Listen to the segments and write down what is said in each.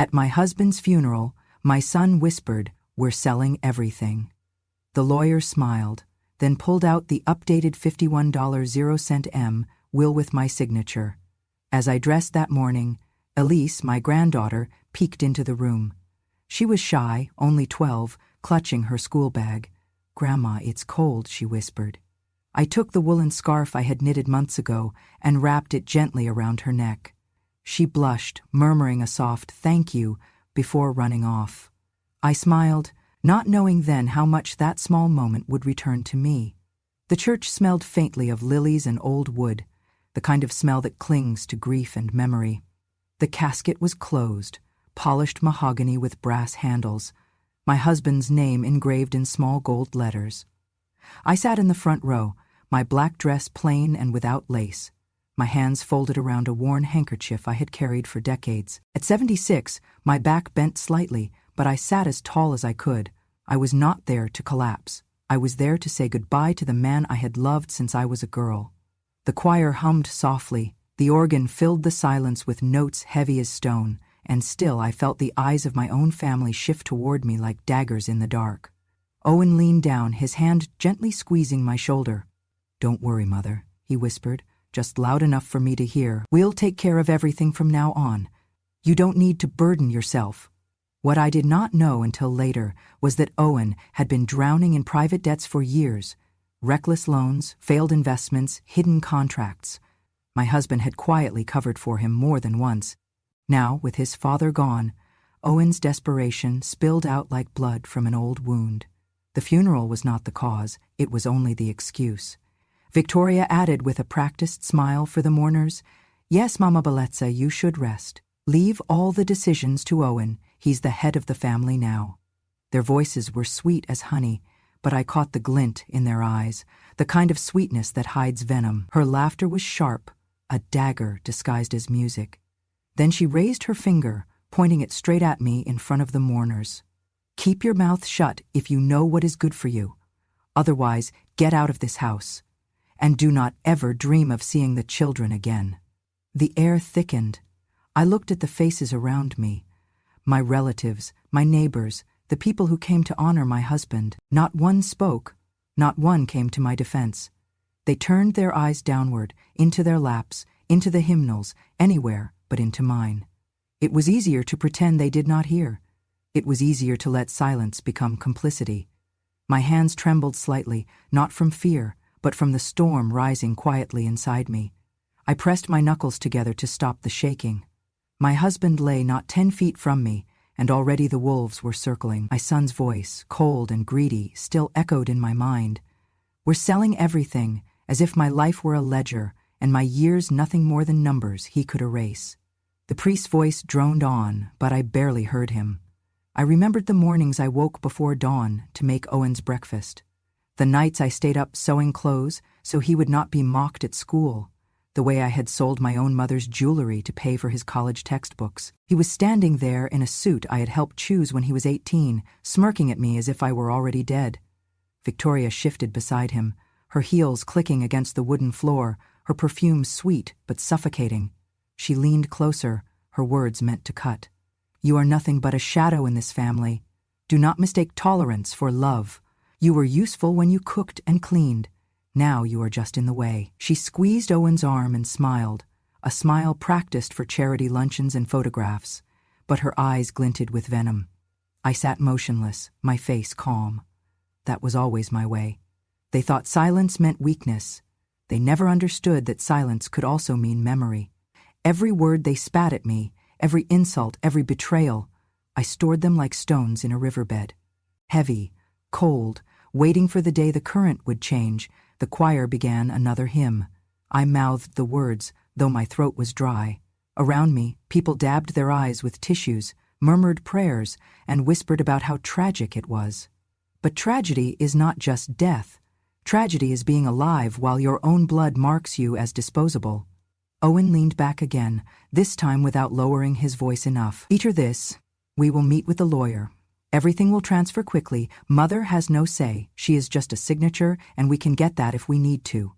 At my husband's funeral, my son whispered, "We're selling everything." The lawyer smiled, then pulled out the updated $51.00 will with my signature. As I dressed that morning, Elise, my granddaughter, peeked into the room. She was shy, only 12, clutching her school bag. "Grandma, it's cold," she whispered. I took the woolen scarf I had knitted months ago and wrapped it gently around her neck. She blushed, murmuring a soft "thank you" before running off. I smiled, not knowing then how much that small moment would return to me. The church smelled faintly of lilies and old wood, the kind of smell that clings to grief and memory. The casket was closed, polished mahogany with brass handles, my husband's name engraved in small gold letters. I sat in the front row, my black dress plain and without lace, my hands folded around a worn handkerchief I had carried for decades. At 76, my back bent slightly, but I sat as tall as I could. I was not there to collapse. I was there to say goodbye to the man I had loved since I was a girl. The choir hummed softly, the organ filled the silence with notes heavy as stone, and still I felt the eyes of my own family shift toward me like daggers in the dark. Owen leaned down, his hand gently squeezing my shoulder. "Don't worry, Mother," he whispered, just loud enough for me to hear. "We'll take care of everything from now on. You don't need to burden yourself." What I did not know until later was that Owen had been drowning in private debts for years. Reckless loans, failed investments, hidden contracts. My husband had quietly covered for him more than once. Now, with his father gone, Owen's desperation spilled out like blood from an old wound. The funeral was not the cause, it was only the excuse. Victoria added with a practiced smile for the mourners, "Yes, Mama Bellezza, you should rest. Leave all the decisions to Owen, he's the head of the family now." Their voices were sweet as honey, but I caught the glint in their eyes, the kind of sweetness that hides venom. Her laughter was sharp, a dagger disguised as music. Then she raised her finger, pointing it straight at me in front of the mourners. "Keep your mouth shut if you know what is good for you. Otherwise, get out of this house. And do not ever dream of seeing the children again." The air thickened. I looked at the faces around me. My relatives, my neighbors, the people who came to honor my husband. Not one spoke. Not one came to my defense. They turned their eyes downward, into their laps, into the hymnals, anywhere but into mine. It was easier to pretend they did not hear. It was easier to let silence become complicity. My hands trembled slightly, not from fear, but from the storm rising quietly inside me. I pressed my knuckles together to stop the shaking. My husband lay not 10 feet from me, and already the wolves were circling. My son's voice, cold and greedy, still echoed in my mind. "We're selling everything, as if my life were a ledger, and my years nothing more than numbers he could erase." The priest's voice droned on, but I barely heard him. I remembered the mornings I woke before dawn to make Owen's breakfast. The nights I stayed up sewing clothes so he would not be mocked at school. The way I had sold my own mother's jewelry to pay for his college textbooks. He was standing there in a suit I had helped choose when he was 18, smirking at me as if I were already dead. Victoria shifted beside him, her heels clicking against the wooden floor, her perfume sweet but suffocating. She leaned closer, her words meant to cut. "You are nothing but a shadow in this family. Do not mistake tolerance for love. You were useful when you cooked and cleaned. Now you are just in the way." She squeezed Owen's arm and smiled, a smile practiced for charity luncheons and photographs, but her eyes glinted with venom. I sat motionless, my face calm. That was always my way. They thought silence meant weakness. They never understood that silence could also mean memory. Every word they spat at me, every insult, every betrayal, I stored them like stones in a riverbed. Heavy, cold, waiting for the day the current would change, the choir began another hymn. I mouthed the words, though my throat was dry. Around me, people dabbed their eyes with tissues, murmured prayers, and whispered about how tragic it was. But tragedy is not just death. Tragedy is being alive while your own blood marks you as disposable. Owen leaned back again, this time without lowering his voice enough. "Peter, this. We will meet with the lawyer. Everything will transfer quickly. Mother has no say. She is just a signature, and we can get that if we need to."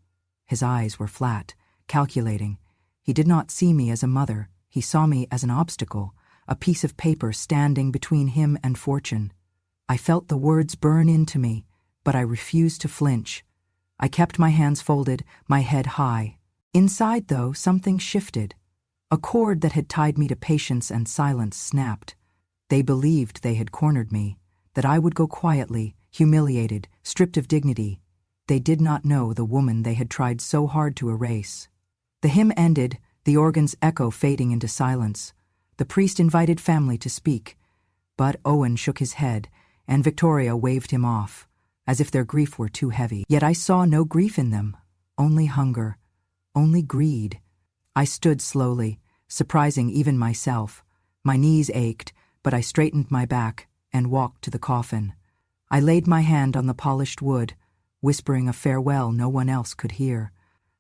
His eyes were flat, calculating. He did not see me as a mother. He saw me as an obstacle, a piece of paper standing between him and fortune. I felt the words burn into me, but I refused to flinch. I kept my hands folded, my head high. Inside, though, something shifted. A cord that had tied me to patience and silence snapped. They believed they had cornered me, that I would go quietly, humiliated, stripped of dignity. They did not know the woman they had tried so hard to erase. The hymn ended, the organ's echo fading into silence. The priest invited family to speak, but Owen shook his head, and Victoria waved him off, as if their grief were too heavy. Yet I saw no grief in them, only hunger, only greed. I stood slowly, surprising even myself. My knees ached, but I straightened my back and walked to the coffin. I laid my hand on the polished wood, whispering a farewell no one else could hear.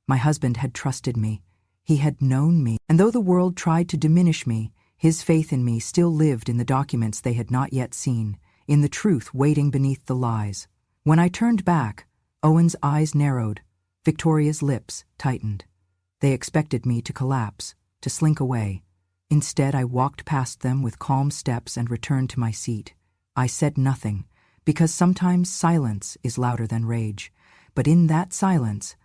My husband had trusted me. He had known me, and though the world tried to diminish me, his faith in me still lived in the documents they had not yet seen, in the truth waiting beneath the lies. When I turned back, Owen's eyes narrowed, Victoria's lips tightened. They expected me to collapse, to slink away. Instead, I walked past them with calm steps and returned to my seat. I said nothing, because sometimes silence is louder than rage. But in that silence,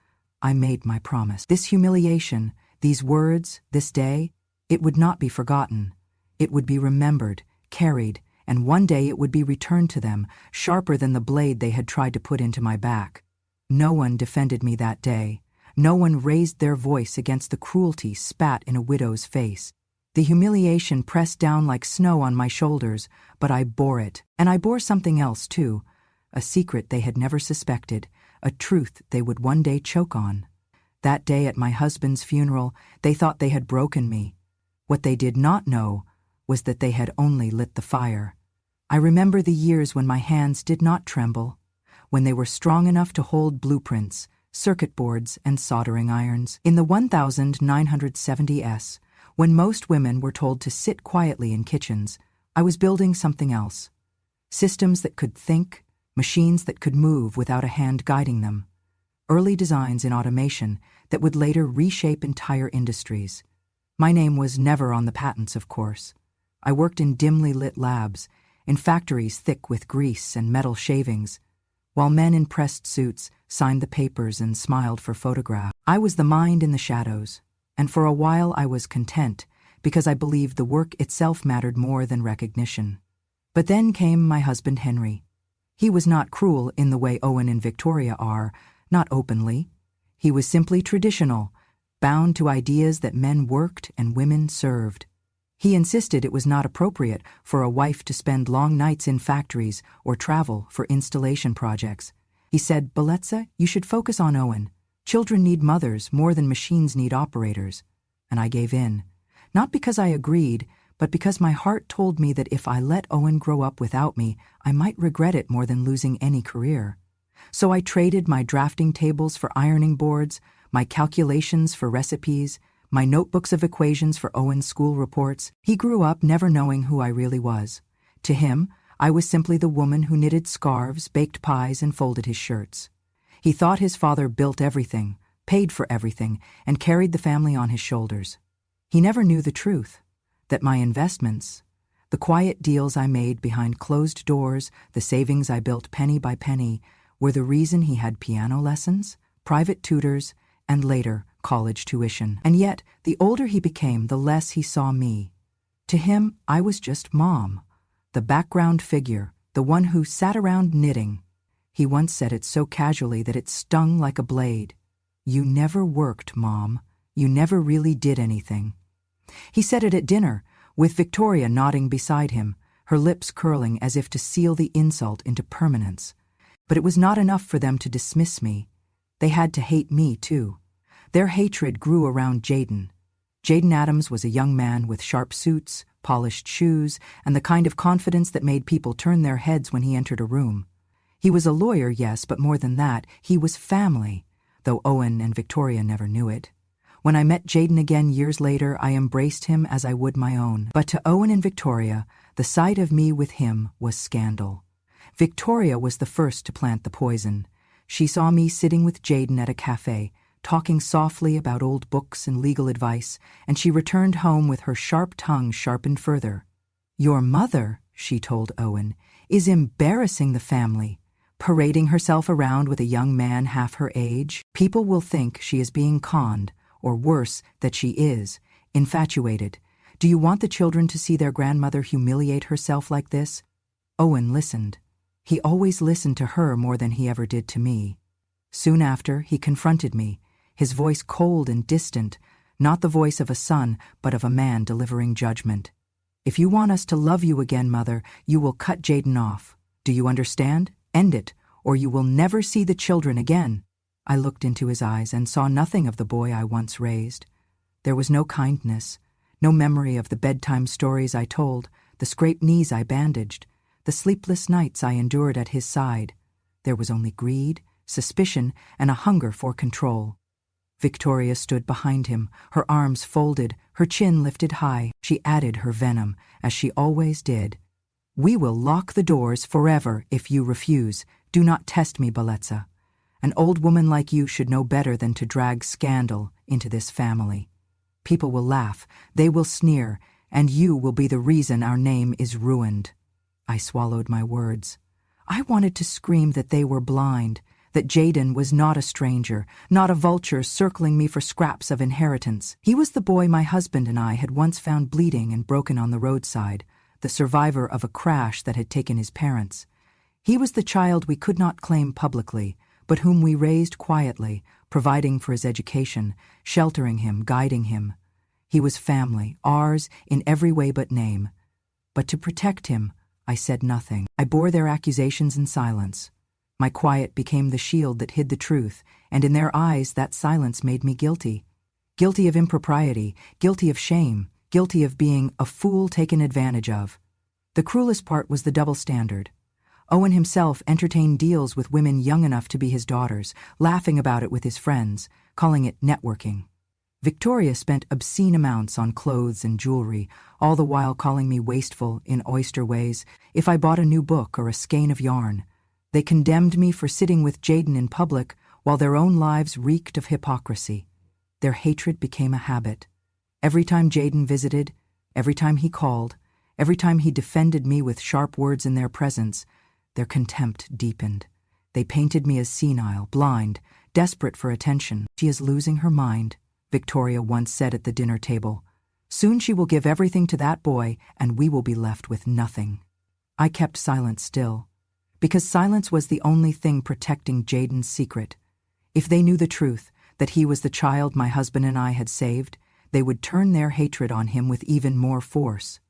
I made my promise. This humiliation, these words, this day, it would not be forgotten. It would be remembered, carried, and one day it would be returned to them, sharper than the blade they had tried to put into my back. No one defended me that day. No one raised their voice against the cruelty spat in a widow's face. The humiliation pressed down like snow on my shoulders, but I bore it. And I bore something else, too. A secret they had never suspected, a truth they would one day choke on. That day at my husband's funeral, they thought they had broken me. What they did not know was that they had only lit the fire. I remember the years when my hands did not tremble, when they were strong enough to hold blueprints, circuit boards, and soldering irons. In the 1970s, when most women were told to sit quietly in kitchens, I was building something else. Systems that could think, machines that could move without a hand guiding them. Early designs in automation that would later reshape entire industries. My name was never on the patents, of course. I worked in dimly lit labs, in factories thick with grease and metal shavings, while men in pressed suits signed the papers and smiled for photographs. I was the mind in the shadows, and for a while I was content because I believed the work itself mattered more than recognition. But then came my husband Henry. He was not cruel in the way Owen and Victoria are, not openly. He was simply traditional, bound to ideas that men worked and women served. He insisted it was not appropriate for a wife to spend long nights in factories or travel for installation projects. He said, "Beletsa, you should focus on Owen. Children need mothers more than machines need operators." And I gave in. Not because I agreed, but because my heart told me that if I let Owen grow up without me, I might regret it more than losing any career. So I traded my drafting tables for ironing boards, my calculations for recipes, my notebooks of equations for Owen's school reports. He grew up never knowing who I really was. To him, I was simply the woman who knitted scarves, baked pies, and folded his shirts. He thought his father built everything, paid for everything, and carried the family on his shoulders. He never knew the truth, that my investments, the quiet deals I made behind closed doors, the savings I built penny by penny, were the reason he had piano lessons, private tutors, and later, college tuition. And yet, the older he became, the less he saw me. To him, I was just Mom, the background figure, the one who sat around knitting. He once said it so casually that it stung like a blade. "You never worked, Mom. You never really did anything." He said it at dinner, with Victoria nodding beside him, her lips curling as if to seal the insult into permanence. But it was not enough for them to dismiss me. They had to hate me, too. Their hatred grew around Jaden. Jaden Adams was a young man with sharp suits, polished shoes, and the kind of confidence that made people turn their heads when he entered a room. He was a lawyer, yes, but more than that, he was family, though Owen and Victoria never knew it. When I met Jaden again years later, I embraced him as I would my own. But to Owen and Victoria, the sight of me with him was scandal. Victoria was the first to plant the poison. She saw me sitting with Jaden at a cafe, talking softly about old books and legal advice, and she returned home with her sharp tongue sharpened further. "Your mother," she told Owen, "is embarrassing the family, parading herself around with a young man half her age. People will think she is being conned, or worse, that she is, infatuated. Do you want the children to see their grandmother humiliate herself like this?" Owen listened. He always listened to her more than he ever did to me. Soon after, he confronted me, his voice cold and distant, not the voice of a son, but of a man delivering judgment. "If you want us to love you again, Mother, you will cut Jaden off. Do you understand? End it, or you will never see the children again." I looked into his eyes and saw nothing of the boy I once raised. There was no kindness, no memory of the bedtime stories I told, the scraped knees I bandaged, the sleepless nights I endured at his side. There was only greed, suspicion, and a hunger for control. Victoria stood behind him, her arms folded, her chin lifted high. She added her venom, as she always did. "We will lock the doors forever if you refuse. Do not test me, Bellezza. An old woman like you should know better than to drag scandal into this family. People will laugh, they will sneer, and you will be the reason our name is ruined." I swallowed my words. I wanted to scream that they were blind, that Jaden was not a stranger, not a vulture circling me for scraps of inheritance. He was the boy my husband and I had once found bleeding and broken on the roadside, the survivor of a crash that had taken his parents. He was the child we could not claim publicly, but whom we raised quietly, providing for his education, sheltering him, guiding him. He was family, ours in every way but name. But to protect him, I said nothing. I bore their accusations in silence. My quiet became the shield that hid the truth, and in their eyes that silence made me guilty. Guilty of impropriety, guilty of shame, guilty of being a fool taken advantage of. The cruelest part was the double standard. Owen himself entertained deals with women young enough to be his daughters, laughing about it with his friends, calling it networking. Victoria spent obscene amounts on clothes and jewelry, all the while calling me wasteful in oyster ways if I bought a new book or a skein of yarn. They condemned me for sitting with Jaden in public while their own lives reeked of hypocrisy. Their hatred became a habit. Every time Jaden visited, every time he called, every time he defended me with sharp words in their presence, their contempt deepened. They painted me as senile, blind, desperate for attention. "She is losing her mind," Victoria once said at the dinner table. "Soon she will give everything to that boy, and we will be left with nothing." I kept silent still, because silence was the only thing protecting Jaden's secret. If they knew the truth, that he was the child my husband and I had saved, they would turn their hatred on him with even more force.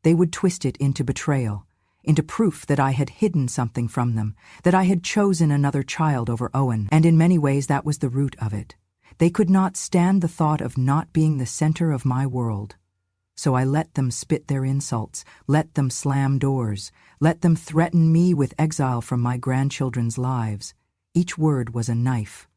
They would twist it into betrayal, into proof that I had hidden something from them, that I had chosen another child over Owen, and in many ways that was the root of it. They could not stand the thought of not being the center of my world. So I let them spit their insults, let them slam doors, let them threaten me with exile from my grandchildren's lives. Each word was a knife.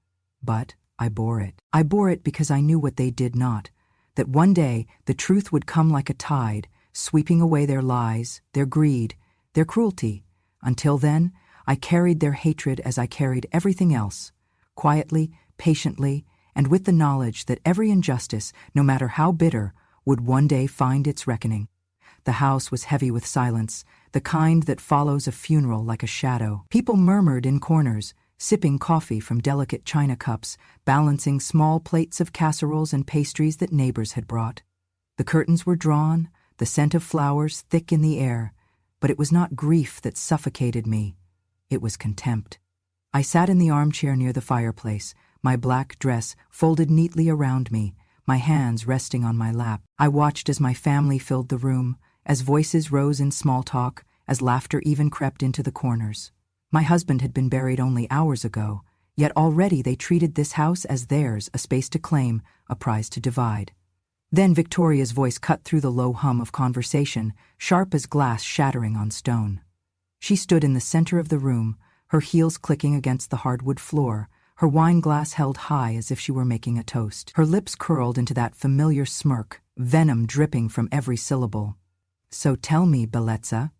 But I bore it. I bore it because I knew what they did not, that one day the truth would come like a tide, sweeping away their lies, their greed, their cruelty. Until then, I carried their hatred as I carried everything else, quietly, patiently, and with the knowledge that every injustice, no matter how bitter, would one day find its reckoning. The house was heavy with silence, the kind that follows a funeral like a shadow. People murmured in corners, sipping coffee from delicate china cups, balancing small plates of casseroles and pastries that neighbors had brought. The curtains were drawn, the scent of flowers thick in the air, but it was not grief that suffocated me. It was contempt. I sat in the armchair near the fireplace, my black dress folded neatly around me, my hands resting on my lap. I watched as my family filled the room, as voices rose in small talk, as laughter even crept into the corners. My husband had been buried only hours ago, yet already they treated this house as theirs, a space to claim, a prize to divide. Then Victoria's voice cut through the low hum of conversation, sharp as glass shattering on stone. She stood in the center of the room, her heels clicking against the hardwood floor, her wine glass held high as if she were making a toast. Her lips curled into that familiar smirk, venom dripping from every syllable. "So tell me, Bellezza,"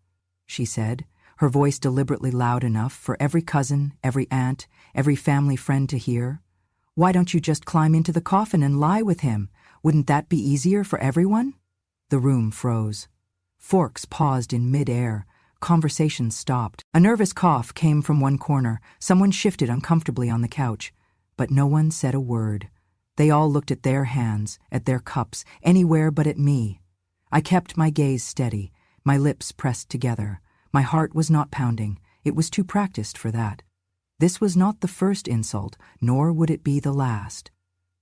she said, her voice deliberately loud enough for every cousin, every aunt, every family friend to hear. "Why don't you just climb into the coffin and lie with him? Wouldn't that be easier for everyone?" The room froze. Forks paused in mid-air. Conversation stopped. A nervous cough came from one corner. Someone shifted uncomfortably on the couch. But no one said a word. They all looked at their hands, at their cups, anywhere but at me. I kept my gaze steady, my lips pressed together. My heart was not pounding. It was too practiced for that. This was not the first insult, nor would it be the last.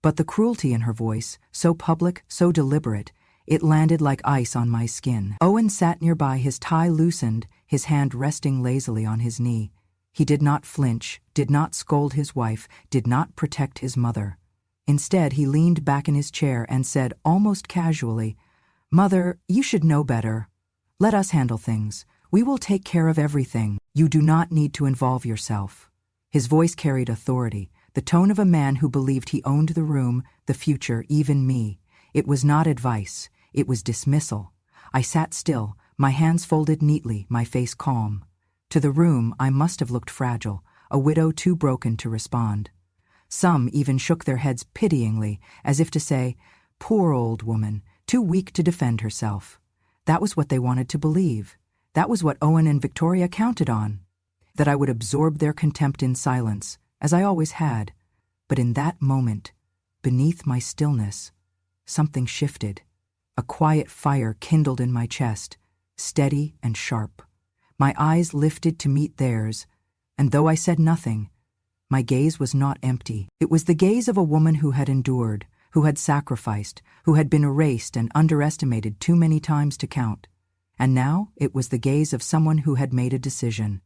But the cruelty in her voice, so public, so deliberate, it landed like ice on my skin. Owen sat nearby, his tie loosened, his hand resting lazily on his knee. He did not flinch, did not scold his wife, did not protect his mother. Instead, he leaned back in his chair and said almost casually, "Mother, you should know better. Let us handle things. We will take care of everything. You do not need to involve yourself." His voice carried authority, the tone of a man who believed he owned the room, the future, even me. It was not advice. It was dismissal. I sat still, my hands folded neatly, my face calm. To the room, I must have looked fragile, a widow too broken to respond. Some even shook their heads pityingly, as if to say, "Poor old woman, too weak to defend herself." That was what they wanted to believe. That was what Owen and Victoria counted on. That I would absorb their contempt in silence, as I always had. But in that moment, beneath my stillness, something shifted. A quiet fire kindled in my chest, steady and sharp. My eyes lifted to meet theirs, and though I said nothing, my gaze was not empty. It was the gaze of a woman who had endured, who had sacrificed, who had been erased and underestimated too many times to count. And now it was the gaze of someone who had made a decision.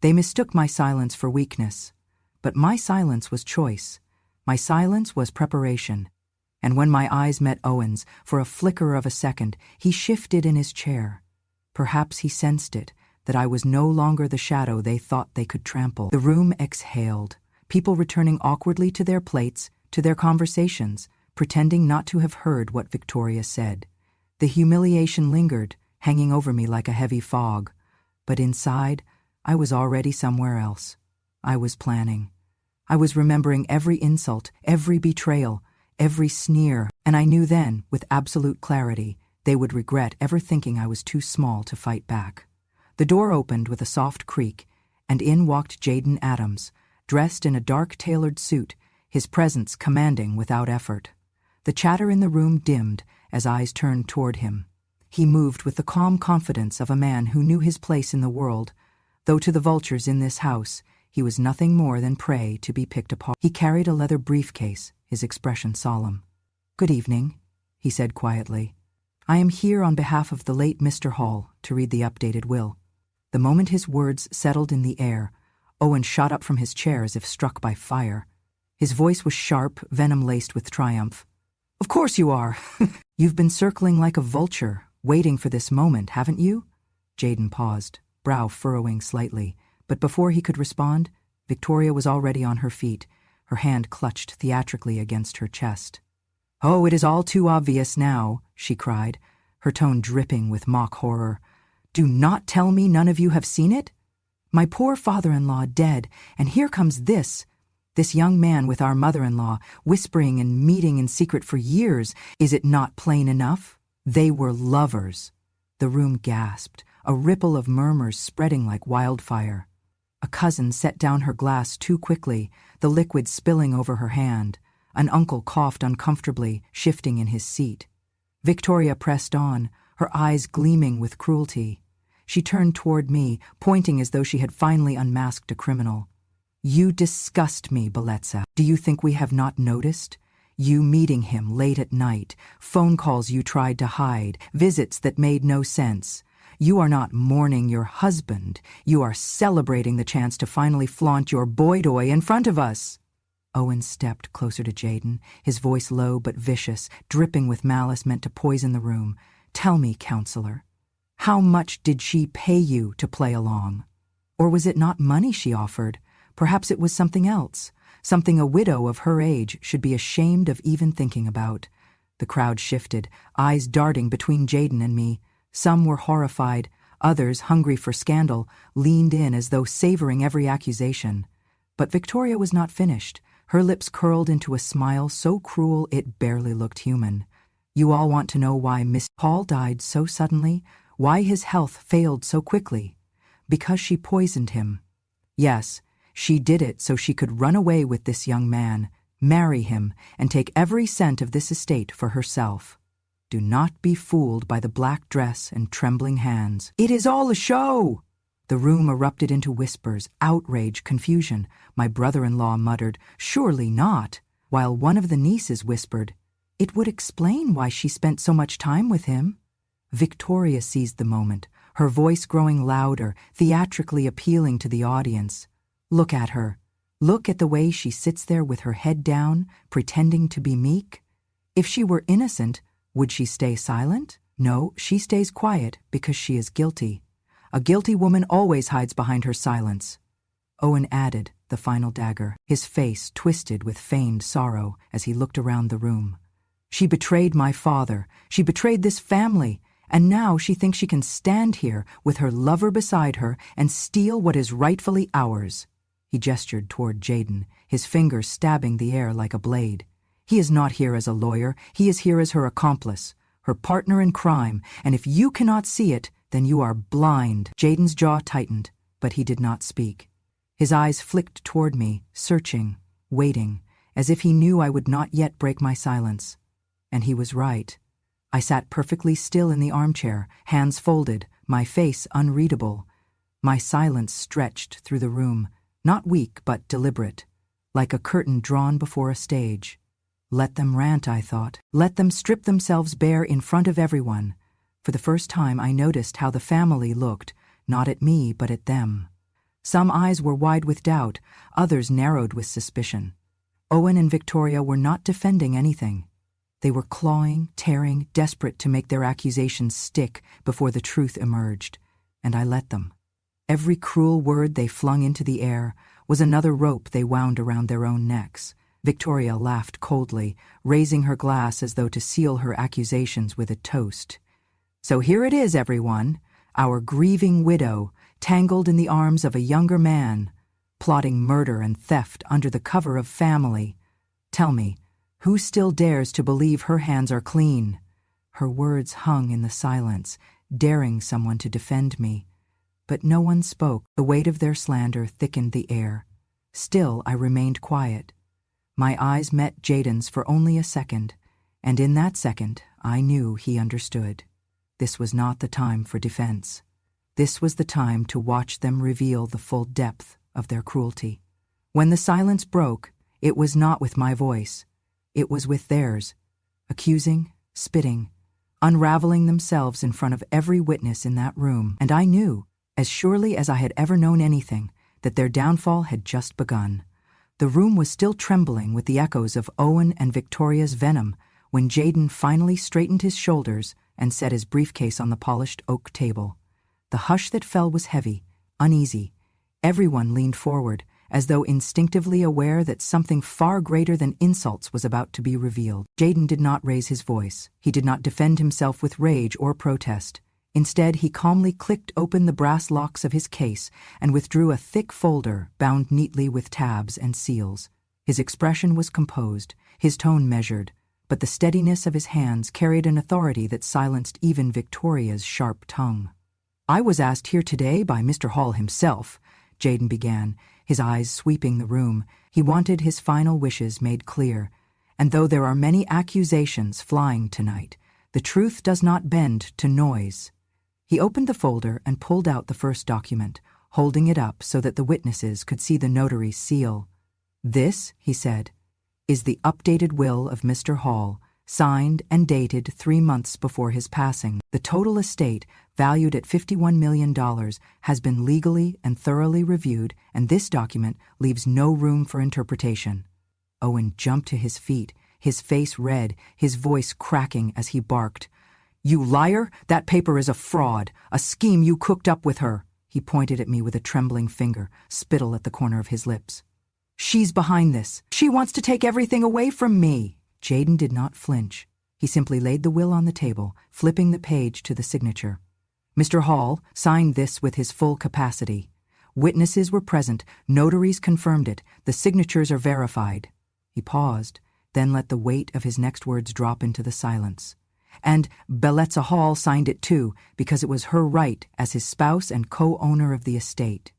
They mistook my silence for weakness, but my silence was choice. My silence was preparation. And when my eyes met Owen's, for a flicker of a second, he shifted in his chair. Perhaps he sensed it, that I was no longer the shadow they thought they could trample. The room exhaled, people returning awkwardly to their plates, to their conversations, pretending not to have heard what Victoria said. The humiliation lingered, hanging over me like a heavy fog. But inside, I was already somewhere else. I was planning. I was remembering every insult, every betrayal, every sneer, and I knew then, with absolute clarity, they would regret ever thinking I was too small to fight back. The door opened with a soft creak, and in walked Jaden Adams, dressed in a dark tailored suit, his presence commanding without effort. The chatter in the room dimmed as eyes turned toward him. He moved with the calm confidence of a man who knew his place in the world, though to the vultures in this house, he was nothing more than prey to be picked apart. He carried a leather briefcase, his expression solemn. "Good evening," he said quietly. "I am here on behalf of the late Mr. Hall to read the updated will." The moment his words settled in the air, Owen shot up from his chair as if struck by fire. His voice was sharp, venom-laced with triumph. "Of course you are. You've been circling like a vulture, waiting for this moment, haven't you?" Jaden paused, brow furrowing slightly, but before he could respond, Victoria was already on her feet, her hand clutched theatrically against her chest. "Oh, it is all too obvious now," she cried, her tone dripping with mock horror. "Do not tell me none of you have seen it? My poor father-in-law dead, and here comes this young man with our mother-in-law, whispering and meeting in secret for years. Is it not plain enough? They were lovers." The room gasped, a ripple of murmurs spreading like wildfire. A cousin set down her glass too quickly, the liquid spilling over her hand. An uncle coughed uncomfortably, shifting in his seat. Victoria pressed on, her eyes gleaming with cruelty. She turned toward me, pointing as though she had finally unmasked a criminal. "You disgust me, Beletsa. Do you think we have not noticed? You meeting him late at night, phone calls you tried to hide, visits that made no sense. You are not mourning your husband. You are celebrating the chance to finally flaunt your boy-toy in front of us." Owen stepped closer to Jaden, his voice low but vicious, dripping with malice meant to poison the room. "Tell me, counselor, how much did she pay you to play along? Or was it not money she offered? Perhaps it was something else, something a widow of her age should be ashamed of even thinking about." The crowd shifted, eyes darting between Jaden and me. Some were horrified, others, hungry for scandal, leaned in as though savoring every accusation. But Victoria was not finished. Her lips curled into a smile so cruel it barely looked human. "You all want to know why Miss Hall died so suddenly? why his health failed so quickly. Because she poisoned him. Yes, she did it so she could run away with this young man, marry him, and take every cent of this estate for herself. Do not be fooled by the black dress and trembling hands. It is all a show! The room erupted into whispers, outrage, confusion. My brother-in-law muttered, "Surely not," while one of the nieces whispered, "It would explain why she spent so much time with him." Victoria seized the moment, her voice growing louder, theatrically appealing to the audience. Look at her. Look at the way she sits there with her head down, pretending to be meek. If she were innocent, would she stay silent? No, she stays quiet because she is guilty. A guilty woman always hides behind her silence. Owen added the final dagger, his face twisted with feigned sorrow as he looked around the room. She betrayed my father. She betrayed this family. And now she thinks she can stand here with her lover beside her and steal what is rightfully ours. He gestured toward Jaden, his finger stabbing the air like a blade. He is not here as a lawyer. He is here as her accomplice, her partner in crime, and if you cannot see it, then you are blind. Jaden's jaw tightened, but he did not speak. His eyes flicked toward me, searching, waiting, as if he knew I would not yet break my silence. And he was right. I sat perfectly still in the armchair, hands folded, my face unreadable. My silence stretched through the room, not weak but deliberate, like a curtain drawn before a stage. Let them rant, I thought. Let them strip themselves bare in front of everyone. For the first time I noticed how the family looked, not at me but at them. Some eyes were wide with doubt, others narrowed with suspicion. Owen and Victoria were not defending anything. They were clawing, tearing, desperate to make their accusations stick before the truth emerged, and I let them. Every cruel word they flung into the air was another rope they wound around their own necks. Victoria laughed coldly, raising her glass as though to seal her accusations with a toast. So here it is, everyone, our grieving widow, tangled in the arms of a younger man, plotting murder and theft under the cover of family. Tell me, who still dares to believe her hands are clean? Her words hung in the silence, daring someone to defend me. But no one spoke. The weight of their slander thickened the air. Still, I remained quiet. My eyes met Jaden's for only a second, and in that second, I knew he understood. This was not the time for defense. This was the time to watch them reveal the full depth of their cruelty. When the silence broke, it was not with my voice. It was with theirs, accusing, spitting, unraveling themselves in front of every witness in that room. And I knew, as surely as I had ever known anything, that their downfall had just begun. The room was still trembling with the echoes of Owen and Victoria's venom when Jaden finally straightened his shoulders and set his briefcase on the polished oak table. The hush that fell was heavy, uneasy. Everyone leaned forward, as though instinctively aware that something far greater than insults was about to be revealed. Jaden did not raise his voice. He did not defend himself with rage or protest. Instead, he calmly clicked open the brass locks of his case and withdrew a thick folder bound neatly with tabs and seals. His expression was composed, his tone measured, but the steadiness of his hands carried an authority that silenced even Victoria's sharp tongue. "I was asked here today by Mr. Hall himself," Jaden began, his eyes sweeping the room. He wanted his final wishes made clear. And though there are many accusations flying tonight, the truth does not bend to noise. He opened the folder and pulled out the first document, holding it up so that the witnesses could see the notary's seal. "This," he said, "is the updated will of Mr. Hall, signed and dated 3 months before his passing. The total estate, valued at $51 million, has been legally and thoroughly reviewed, and this document leaves no room for interpretation." Owen jumped to his feet, his face red, his voice cracking as he barked. "You liar! That paper is a fraud, a scheme you cooked up with her." He pointed at me with a trembling finger, spittle at the corner of his lips. "She's behind this. She wants to take everything away from me." Jaden did not flinch. He simply laid the will on the table, flipping the page to the signature. "Mr. Hall signed this with his full capacity. Witnesses were present, notaries confirmed it, the signatures are verified." He paused, then let the weight of his next words drop into the silence. And Belezza Hall signed it too, because it was her right as his spouse and co-owner of the estate.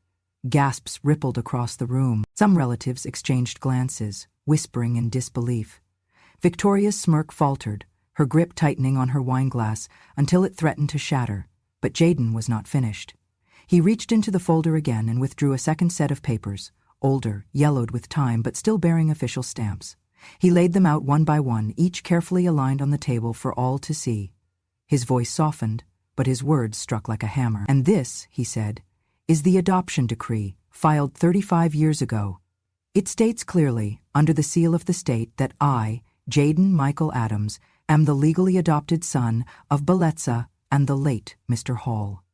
Gasps rippled across the room. Some relatives exchanged glances, whispering in disbelief. Victoria's smirk faltered, her grip tightening on her wineglass until it threatened to shatter. But Jaden was not finished. He reached into the folder again and withdrew a second set of papers, older, yellowed with time, but still bearing official stamps. He laid them out one by one, each carefully aligned on the table for all to see. His voice softened, but his words struck like a hammer. "And this," he said, "is the adoption decree, filed 35 years ago. It states clearly, under the seal of the state, that I, Jaden Michael Adams, am the legally adopted son of Belezza and the late Mr. Hall."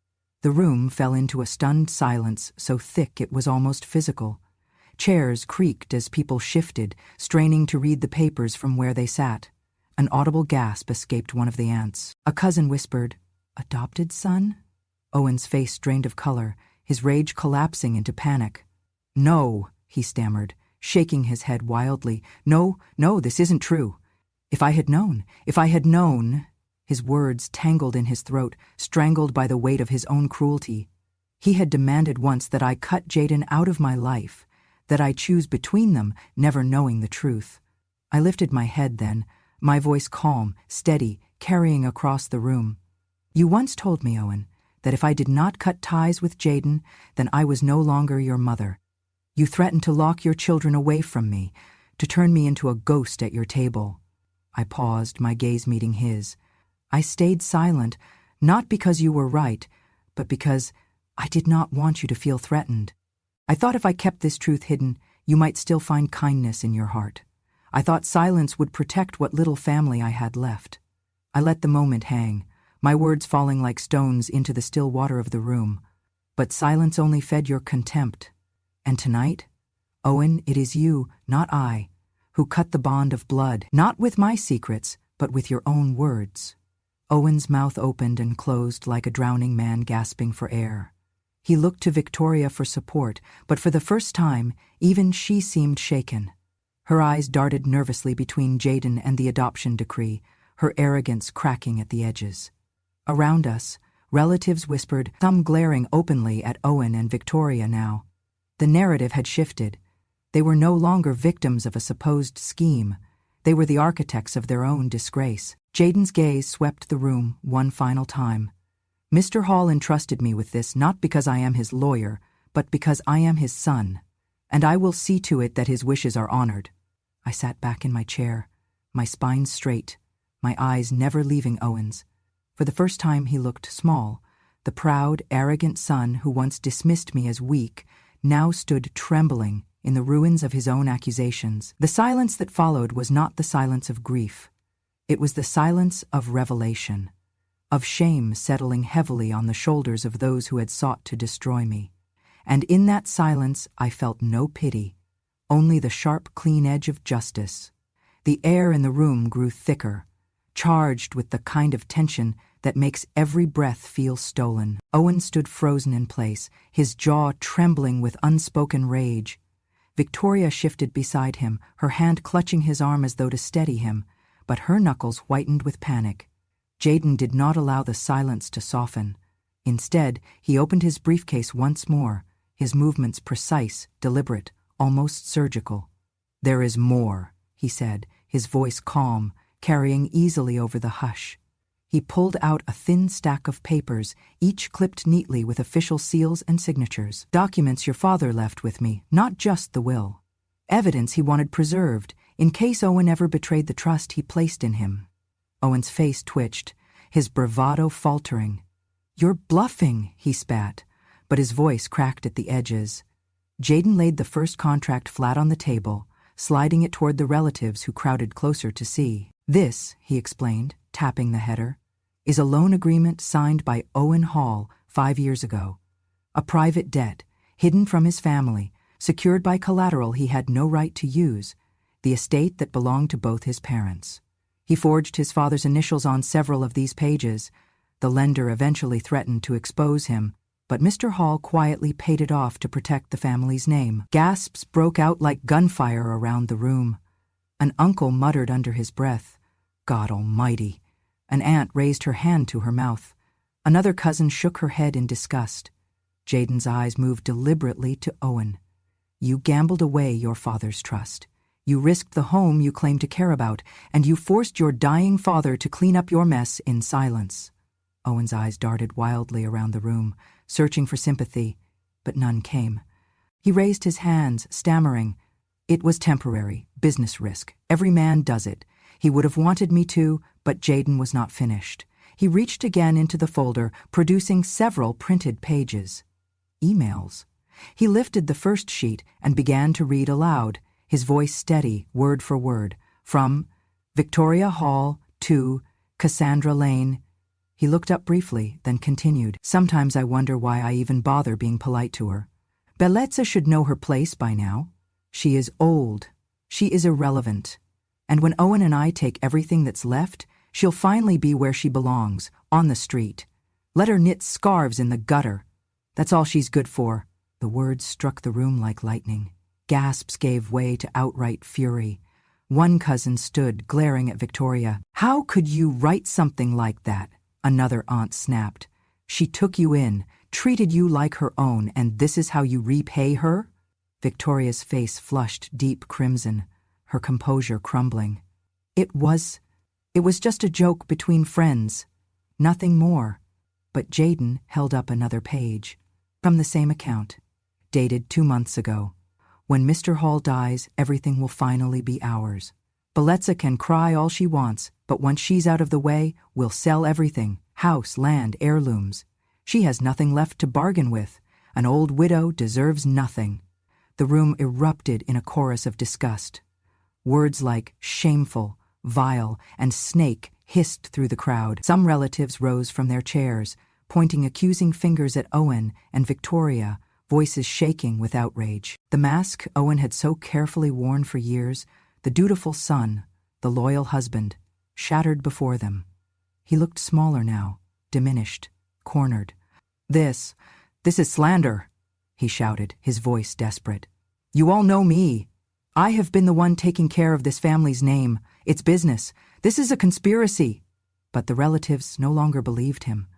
The room fell into a stunned silence so thick it was almost physical. Chairs creaked as people shifted, straining to read the papers from where they sat. An audible gasp escaped one of the aunts. A cousin whispered, "Adopted son?" Owen's face drained of color, his rage collapsing into panic. "No," he stammered, shaking his head wildly. No, this isn't true. If I had known. His words tangled in his throat, strangled by the weight of his own cruelty. He had demanded once that I cut Jaden out of my life, that I choose between them, never knowing the truth. I lifted my head then, my voice calm, steady, carrying across the room. "You once told me, Owen, that if I did not cut ties with Jaden, then I was no longer your mother. You threatened to lock your children away from me, to turn me into a ghost at your table." I paused, my gaze meeting his. "I stayed silent, not because you were right, but because I did not want you to feel threatened. I thought if I kept this truth hidden, you might still find kindness in your heart. I thought silence would protect what little family I had left." I let the moment hang, my words falling like stones into the still water of the room. "But silence only fed your contempt. And tonight, Owen, it is you, not I, who cut the bond of blood, not with my secrets, but with your own words." Owen's mouth opened and closed like a drowning man gasping for air. He looked to Victoria for support, but for the first time, even she seemed shaken. Her eyes darted nervously between Jaden and the adoption decree, her arrogance cracking at the edges. Around us, relatives whispered, some glaring openly at Owen and Victoria now. The narrative had shifted. They were no longer victims of a supposed scheme. They were the architects of their own disgrace. Jaden's gaze swept the room one final time. "Mr. Hall entrusted me with this not because I am his lawyer, but because I am his son, and I will see to it that his wishes are honored." I sat back in my chair, my spine straight, my eyes never leaving Owen's. For the first time he looked small. The proud, arrogant son who once dismissed me as weak now stood trembling in the ruins of his own accusations. The silence that followed was not the silence of grief. It was the silence of revelation, of shame settling heavily on the shoulders of those who had sought to destroy me. And in that silence I felt no pity, only the sharp, clean edge of justice. The air in the room grew thicker, charged with the kind of tension that makes every breath feel stolen. Owen stood frozen in place, his jaw trembling with unspoken rage. Victoria shifted beside him, her hand clutching his arm as though to steady him, but her knuckles whitened with panic. Jaden did not allow the silence to soften. Instead, he opened his briefcase once more, his movements precise, deliberate, almost surgical. "There is more," he said, his voice calm, carrying easily over the hush. He pulled out a thin stack of papers, each clipped neatly with official seals and signatures. "Documents your father left with me, not just the will. Evidence he wanted preserved, in case Owen ever betrayed the trust he placed in him." Owen's face twitched, his bravado faltering. "You're bluffing," he spat, but his voice cracked at the edges. Jaden laid the first contract flat on the table, sliding it toward the relatives who crowded closer to see. "This," he explained, tapping the header, "is a loan agreement signed by Owen Hall 5 years ago. A private debt, hidden from his family, secured by collateral he had no right to use, the estate that belonged to both his parents. He forged his father's initials on several of these pages. The lender eventually threatened to expose him, but Mr. Hall quietly paid it off to protect the family's name." Gasps broke out like gunfire around the room. An uncle muttered under his breath, "God Almighty," An aunt raised her hand to her mouth. Another cousin shook her head in disgust. Jaden's eyes moved deliberately to Owen. You gambled away your father's trust. You risked the home you claimed to care about, and you forced your dying father to clean up your mess in silence. Owen's eyes darted wildly around the room, searching for sympathy, but none came. He raised his hands, stammering. It was temporary, business risk. Every man does it. He would have wanted me to, but Jaden was not finished. He reached again into the folder, producing several printed pages. Emails. He lifted the first sheet and began to read aloud, his voice steady, word for word, from Victoria Hall to Cassandra Lane. He looked up briefly, then continued. Sometimes I wonder why I even bother being polite to her. Bellezza should know her place by now. She is old. She is irrelevant. And when Owen and I take everything that's left, she'll finally be where she belongs, on the street. Let her knit scarves in the gutter. That's all she's good for. The words struck the room like lightning. Gasps gave way to outright fury. One cousin stood, glaring at Victoria. How could you write something like that? Another aunt snapped. She took you in, treated you like her own, and this is how you repay her? Victoria's face flushed deep crimson, her composure crumbling. It was just a joke between friends. Nothing more. But Jaden held up another page. From the same account. Dated 2 months ago. When Mr. Hall dies, everything will finally be ours. Bellezza can cry all she wants, but once she's out of the way, we'll sell everything. House, land, heirlooms. She has nothing left to bargain with. An old widow deserves nothing. The room erupted in a chorus of disgust. Words like shameful, vile, and snake hissed through the crowd. Some relatives rose from their chairs, pointing accusing fingers at Owen and Victoria, voices shaking with outrage. The mask Owen had so carefully worn for years, the dutiful son, the loyal husband, shattered before them. He looked smaller now, diminished, cornered. This is slander, he shouted, his voice desperate. You all know me. I have been the one taking care of this family's name. It's business. This is a conspiracy. But the relatives no longer believed him.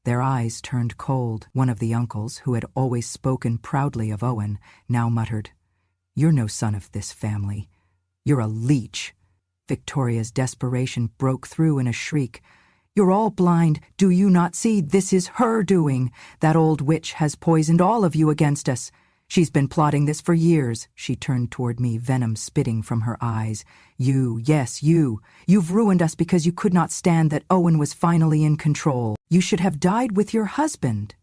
Their eyes turned cold. One of the uncles, who had always spoken proudly of Owen, now muttered, You're no son of this family. You're a leech. Victoria's desperation broke through in a shriek. You're all blind. Do you not see? This is her doing. That old witch has poisoned all of you against us. She's been plotting this for years. She turned toward me, venom spitting from her eyes. You, yes, you. You've ruined us because you could not stand that Owen was finally in control. You should have died with your husband.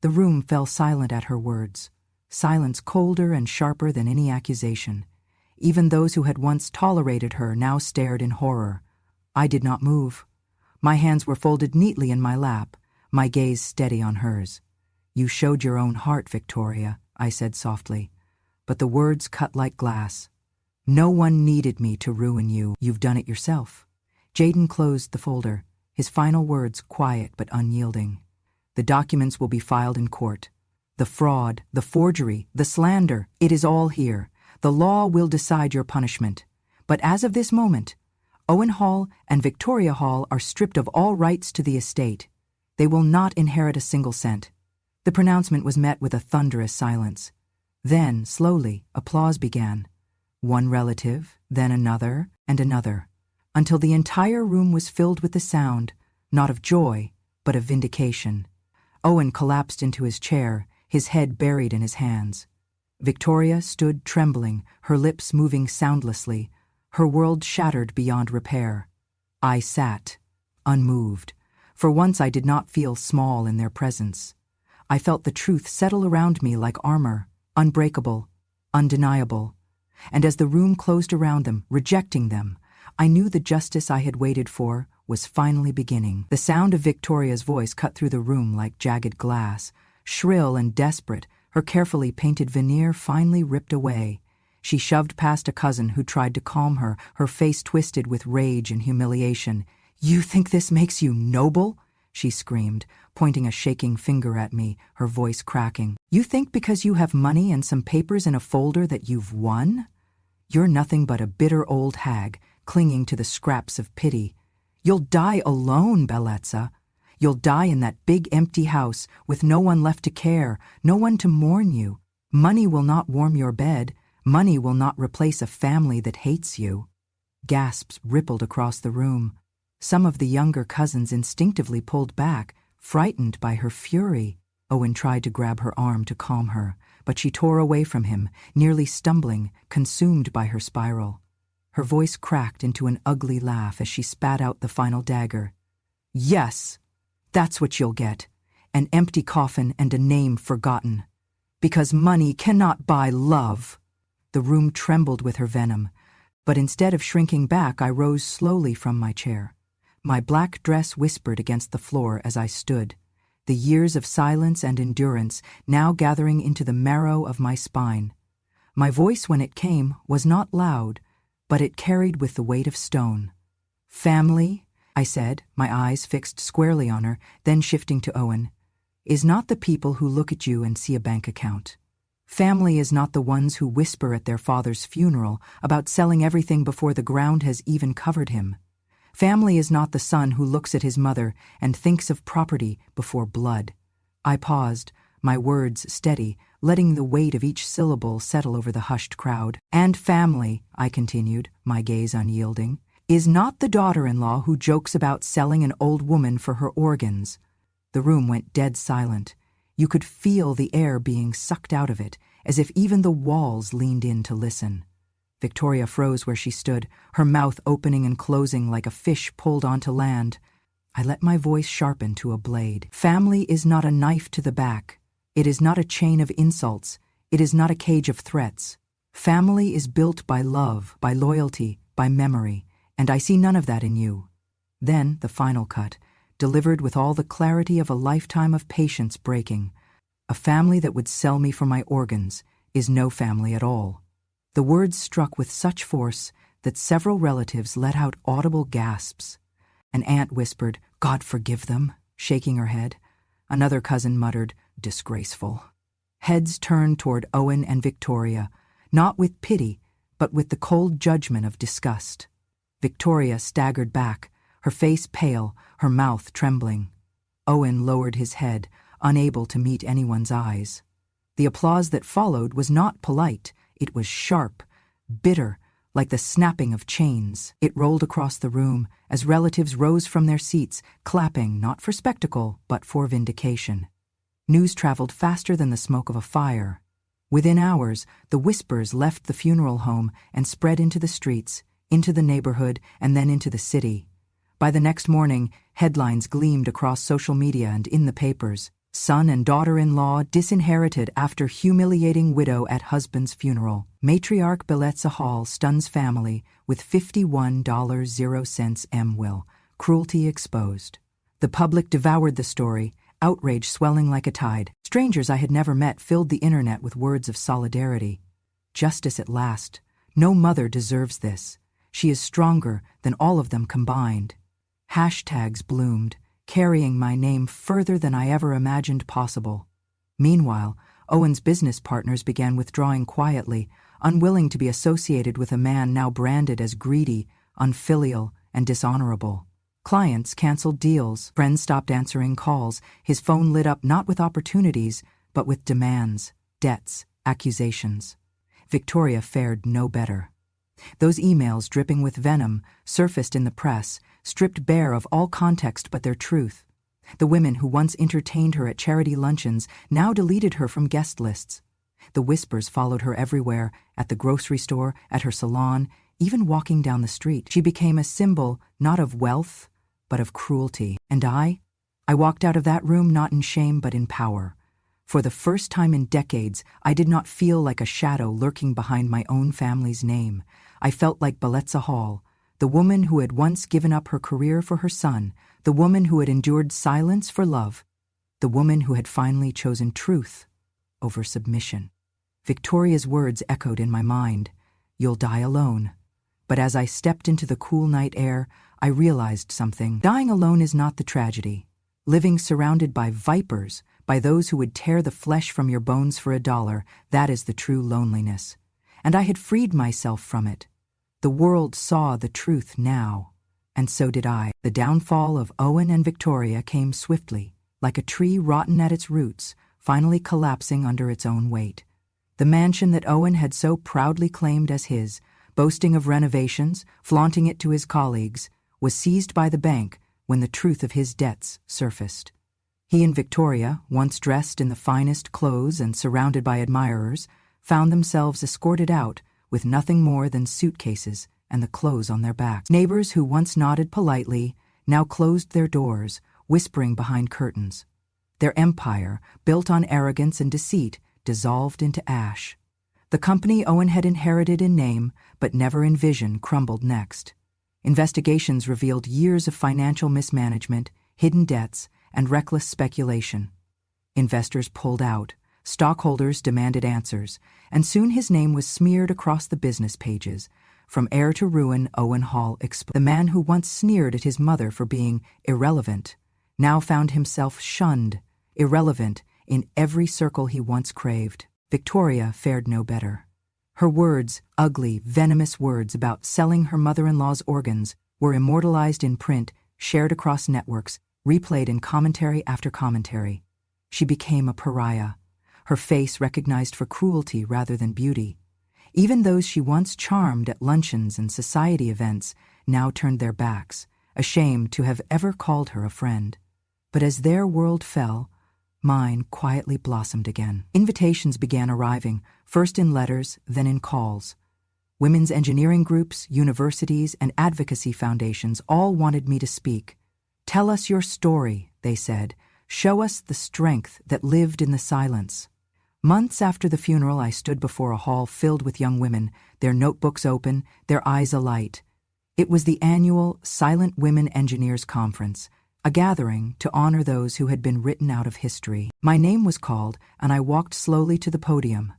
The room fell silent at her words, silence colder and sharper than any accusation. Even those who had once tolerated her now stared in horror. I did not move. My hands were folded neatly in my lap, my gaze steady on hers. You showed your own heart, Victoria, I said softly, but the words cut like glass. No one needed me to ruin you. You've done it yourself. Jaden closed the folder, his final words quiet but unyielding. The documents will be filed in court. The fraud, the forgery, the slander, it is all here. The law will decide your punishment. But as of this moment, Owen Hall and Victoria Hall are stripped of all rights to the estate. They will not inherit a single cent. The pronouncement was met with a thunderous silence. Then, slowly, applause began. One relative, then another, and another, until the entire room was filled with the sound, not of joy, but of vindication. Owen collapsed into his chair, his head buried in his hands. Victoria stood trembling, her lips moving soundlessly, her world shattered beyond repair. I sat, unmoved. For once I did not feel small in their presence. I felt the truth settle around me like armor, unbreakable, undeniable. And as the room closed around them, rejecting them, I knew the justice I had waited for was finally beginning. The sound of Victoria's voice cut through the room like jagged glass, shrill and desperate, her carefully painted veneer finally ripped away. She shoved past a cousin who tried to calm her, her face twisted with rage and humiliation. You think this makes you noble? She screamed, pointing a shaking finger at me, her voice cracking. You think because you have money and some papers in a folder that you've won? You're nothing but a bitter old hag, clinging to the scraps of pity. You'll die alone, Bellezza. You'll die in that big empty house with no one left to care, no one to mourn you. Money will not warm your bed. Money will not replace a family that hates you. Gasps rippled across the room. Some of the younger cousins instinctively pulled back, frightened by her fury. Owen tried to grab her arm to calm her, but she tore away from him, nearly stumbling, consumed by her spiral. Her voice cracked into an ugly laugh as she spat out the final dagger. Yes, that's what you'll get. An empty coffin and a name forgotten. Because money cannot buy love. The room trembled with her venom, but instead of shrinking back, I rose slowly from my chair. My black dress whispered against the floor as I stood, the years of silence and endurance now gathering into the marrow of my spine. My voice, when it came, was not loud, but it carried with the weight of stone. Family, I said, my eyes fixed squarely on her, then shifting to Owen, is not the people who look at you and see a bank account. Family is not the ones who whisper at their father's funeral about selling everything before the ground has even covered him. Family is not the son who looks at his mother and thinks of property before blood. I paused, my words steady, letting the weight of each syllable settle over the hushed crowd. And family, I continued, my gaze unyielding, is not the daughter-in-law who jokes about selling an old woman for her organs. The room went dead silent. You could feel the air being sucked out of it, as if even the walls leaned in to listen. Victoria froze where she stood, her mouth opening and closing like a fish pulled onto land. I let my voice sharpen to a blade. Family is not a knife to the back. It is not a chain of insults. It is not a cage of threats. Family is built by love, by loyalty, by memory, and I see none of that in you. Then the final cut, delivered with all the clarity of a lifetime of patience breaking. A family that would sell me for my organs is no family at all. The words struck with such force that several relatives let out audible gasps. An aunt whispered, "God forgive them," shaking her head. Another cousin muttered, "Disgraceful." Heads turned toward Owen and Victoria, not with pity, but with the cold judgment of disgust. Victoria staggered back, her face pale, her mouth trembling. Owen lowered his head, unable to meet anyone's eyes. The applause that followed was not polite. It was sharp, bitter, like the snapping of chains. It rolled across the room as relatives rose from their seats, clapping not for spectacle, but for vindication. News traveled faster than the smoke of a fire. Within hours, the whispers left the funeral home and spread into the streets, into the neighborhood, and then into the city. By the next morning, headlines gleamed across social media and in the papers. Son and daughter-in-law disinherited after humiliating widow at husband's funeral. Matriarch Bellezza Hall stuns family with $51.00 M-will. Cruelty exposed. The public devoured the story, outrage swelling like a tide. Strangers I had never met filled the internet with words of solidarity. Justice at last. No mother deserves this. She is stronger than all of them combined. Hashtags bloomed, carrying my name further than I ever imagined possible. Meanwhile, Owen's business partners began withdrawing quietly, unwilling to be associated with a man now branded as greedy, unfilial, and dishonorable. Clients canceled deals, friends stopped answering calls, his phone lit up not with opportunities, but with demands, debts, accusations. Victoria fared no better. Those emails dripping with venom surfaced in the press, stripped bare of all context but their truth. The women who once entertained her at charity luncheons now deleted her from guest lists. The whispers followed her everywhere, at the grocery store, at her salon, even walking down the street. She became a symbol not of wealth, but of cruelty. And I walked out of that room not in shame but in power. For the first time in decades, I did not feel like a shadow lurking behind my own family's name. I felt like Bellezza Hall, the woman who had once given up her career for her son, the woman who had endured silence for love, the woman who had finally chosen truth over submission. Victoria's words echoed in my mind, "You'll die alone." But as I stepped into the cool night air, I realized something. Dying alone is not the tragedy. Living surrounded by vipers, by those who would tear the flesh from your bones for $1, that is the true loneliness. And I had freed myself from it. The world saw the truth now, And so did I. The downfall of Owen and Victoria came swiftly, like a tree rotten at its roots, finally collapsing under its own weight. The mansion that Owen had so proudly claimed as his, boasting of renovations, flaunting it to his colleagues, was seized by the bank when the truth of his debts surfaced. He and Victoria, once dressed in the finest clothes and surrounded by admirers, found themselves escorted out with nothing more than suitcases and the clothes on their backs. Neighbors who once nodded politely now closed their doors, whispering behind curtains. Their empire, built on arrogance and deceit, dissolved into ash. The company Owen had inherited in name, but never in vision, crumbled next. Investigations revealed years of financial mismanagement, hidden debts, and reckless speculation. Investors pulled out, stockholders demanded answers, and soon his name was smeared across the business pages. From heir to ruin, Owen Hall exploded. The man who once sneered at his mother for being irrelevant now found himself shunned, irrelevant, in every circle he once craved. Victoria fared no better. Her words, ugly, venomous words about selling her mother-in-law's organs, were immortalized in print, shared across networks, replayed in commentary after commentary. She became a pariah, her face recognized for cruelty rather than beauty. Even those she once charmed at luncheons and society events now turned their backs, ashamed to have ever called her a friend. But as their world fell, mine quietly blossomed again. Invitations began arriving, first in letters, then in calls. Women's engineering groups, universities, and advocacy foundations all wanted me to speak. "Tell us your story," they said. "Show us the strength that lived in the silence." Months after the funeral, I stood before a hall filled with young women, their notebooks open, their eyes alight. It was the annual Silent Women Engineers Conference, a gathering to honor those who had been written out of history. My name was called, and I walked slowly to the podium.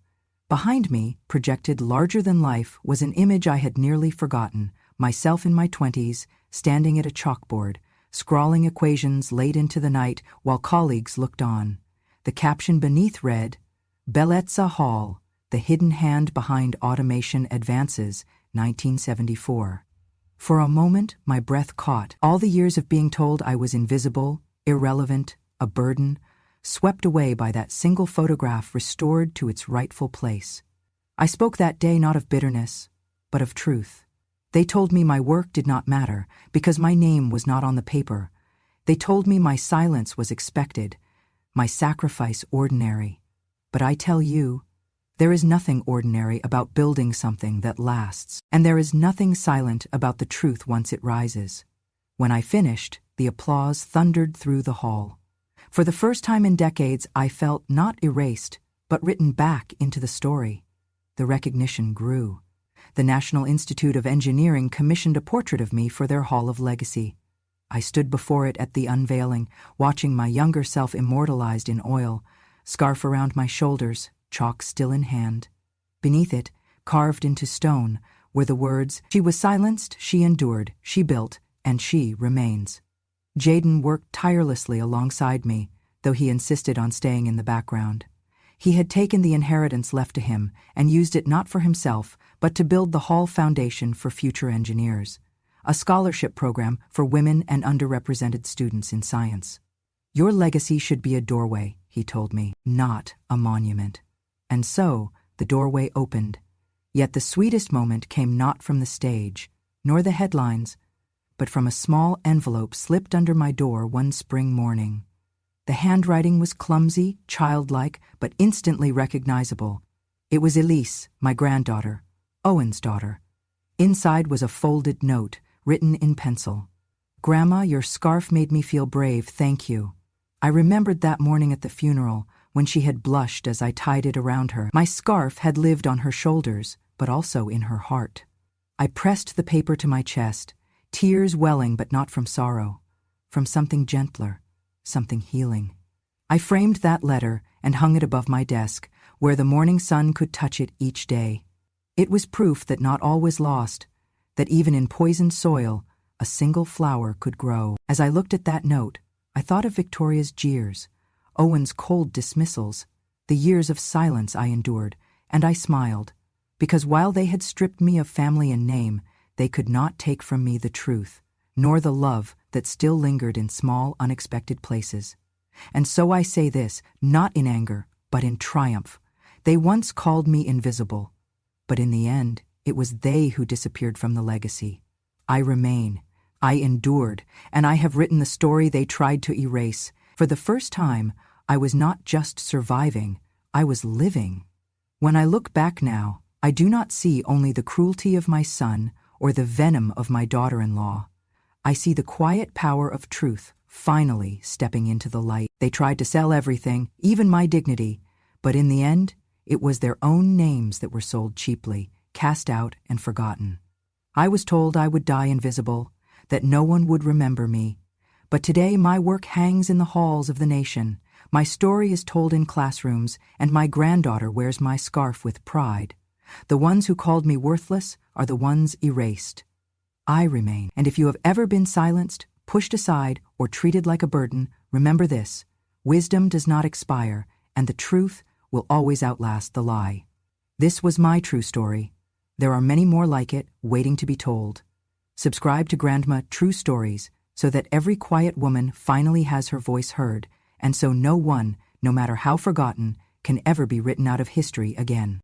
Behind me, projected larger than life, was an image I had nearly forgotten, myself in my 20s, standing at a chalkboard, scrawling equations late into the night while colleagues looked on. The caption beneath read, "Bellezza Hall, the hidden hand behind automation advances, 1974. For a moment, my breath caught. All the years of being told I was invisible, irrelevant, a burden, swept away by that single photograph restored to its rightful place. I spoke that day not of bitterness, but of truth. They told me my work did not matter because my name was not on the paper. They told me my silence was expected, my sacrifice ordinary. But I tell you, there is nothing ordinary about building something that lasts, and there is nothing silent about the truth once it rises. When I finished, the applause thundered through the hall. For the first time in decades, I felt not erased, but written back into the story. The recognition grew. The National Institute of Engineering commissioned a portrait of me for their Hall of Legacy. I stood before it at the unveiling, watching my younger self immortalized in oil, scarf around my shoulders, chalk still in hand. Beneath it, carved into stone, were the words, "She was silenced, she endured, she built, and she remains." Jaden worked tirelessly alongside me, though he insisted on staying in the background. He had taken the inheritance left to him and used it not for himself, but to build the Hall Foundation for Future Engineers, a scholarship program for women and underrepresented students in science. "Your legacy should be a doorway," he told me, "not a monument." And so, the doorway opened. Yet the sweetest moment came not from the stage, nor the headlines, but from a small envelope slipped under my door one spring morning. The handwriting was clumsy, childlike, but instantly recognizable. It was Elise, my granddaughter, Owen's daughter. Inside was a folded note, written in pencil. "Grandma, your scarf made me feel brave, thank you." I remembered that morning at the funeral, when she had blushed as I tied it around her. My scarf had lived on her shoulders, but also in her heart. I pressed the paper to my chest, tears welling but not from sorrow, from something gentler, something healing. I framed that letter and hung it above my desk, where the morning sun could touch it each day. It was proof that not all was lost, that even in poisoned soil, a single flower could grow. As I looked at that note, I thought of Victoria's jeers, Owen's cold dismissals, the years of silence I endured, and I smiled, because while they had stripped me of family and name, they could not take from me the truth, nor the love that still lingered in small, unexpected places. And so I say this, not in anger, but in triumph. They once called me invisible, but in the end, it was they who disappeared from the legacy. I remain. I endured, and I have written the story they tried to erase. For the first time, I was not just surviving, I was living. When I look back now, I do not see only the cruelty of my son or the venom of my daughter-in-law. I see the quiet power of truth finally stepping into the light. They tried to sell everything, even my dignity, but in the end, it was their own names that were sold cheaply, cast out and forgotten. I was told I would die invisible, that no one would remember me. But today my work hangs in the halls of the nation. My story is told in classrooms, and my granddaughter wears my scarf with pride. The ones who called me worthless are the ones erased. I remain, and if you have ever been silenced, pushed aside, or treated like a burden, remember this: wisdom does not expire, and the truth will always outlast the lie. This was my true story. There are many more like it, waiting to be told. Subscribe to Grandma True Stories so that every quiet woman finally has her voice heard, and so no one, no matter how forgotten, can ever be written out of history again.